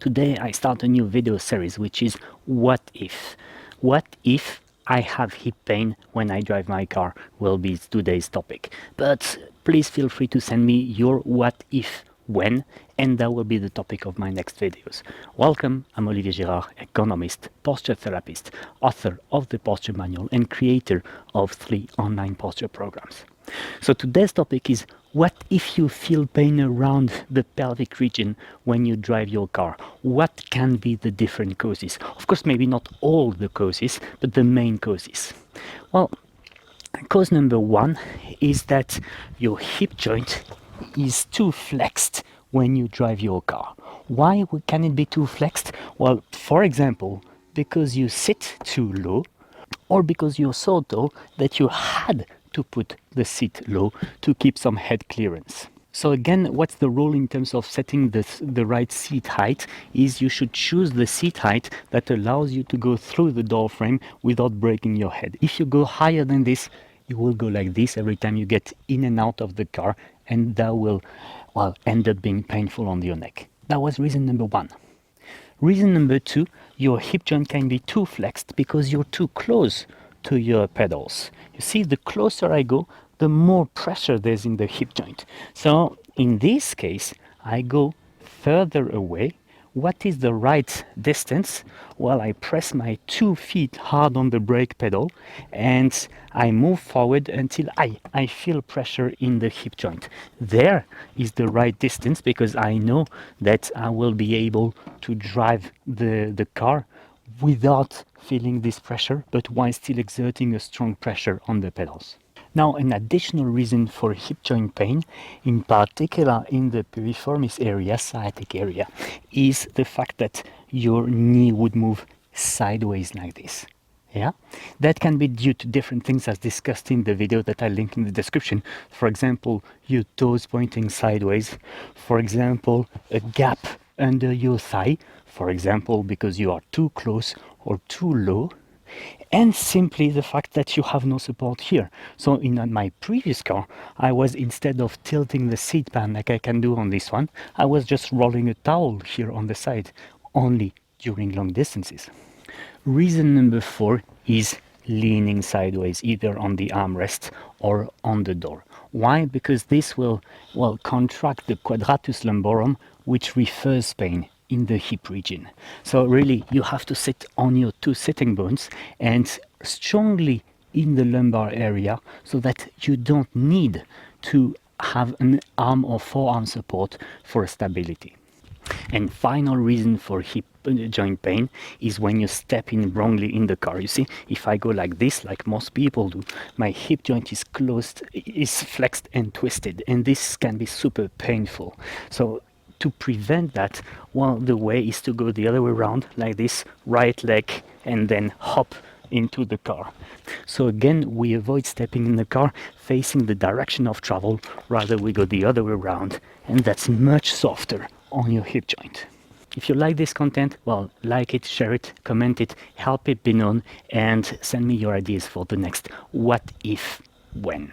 Today I start a new video series, which is what if? What if I have hip pain when I drive my car will be today's topic. But please feel free to send me your what if when, and that will be the topic of my next videos. Welcome, I'm Olivier Girard, economist, posture therapist, author of the Posture Manual and creator of 3 online posture programs. So today's topic is what if you feel pain around the pelvic region when you drive your car? What can be the different causes? Of course, maybe not all the causes, but the main causes. Well, cause number one is that your hip joint is too flexed when you drive your car. Why can it be too flexed? Well, for example, because you sit too low, or because you're so tall that you had to put the seat low to keep some head clearance. So again, what's the rule in terms of setting the right seat height is you should choose the seat height that allows you to go through the door frame without breaking your head. If you go higher than this, you will go like this every time you get in and out of the car, and that will, well, end up being painful on your neck. That was reason number one. Reason number two, your hip joint can be too flexed because you're too close to your pedals. You see, the closer I go, the more pressure there's in the hip joint. So in this case, I go further away. What is the right distance? Well, I press my 2 feet hard on the brake pedal and I move forward until I feel pressure in the hip joint. There is the right distance because I know that I will be able to drive the car without feeling this pressure, but while still exerting a strong pressure on the pedals. Now, an additional reason for hip joint pain, in particular in the piriformis area, sciatic area, is the fact that your knee would move sideways like this. Yeah, that can be due to different things as discussed in the video that I link in the description. For example, your toes pointing sideways. For example, a gap under your thigh. For example, because you are too close or too low. And simply the fact that you have no support here. So in my previous car, I was, instead of tilting the seat pan like I can do on this one, I was just rolling a towel here on the side, only during long distances. Reason number 4 is leaning sideways, either on the armrest or on the door. Why? Because this will, well, contract the quadratus lumborum, which refers pain in the hip region. So really, you have to sit on your 2 sitting bones and strongly in the lumbar area so that you don't need to have an arm or forearm support for stability. And final reason for hip joint pain is when you step in wrongly in the car. You see, if I go like this, like most people do, my hip joint is closed, is flexed and twisted, and this can be super painful. So to prevent that, well, the way is to go the other way around, like this, right leg, and then hop into the car. So again, we avoid stepping in the car facing the direction of travel, rather we go the other way around, and that's much softer on your hip joint. If you like this content, well, like it, share it, comment it, help it be known, and send me your ideas for the next what if when.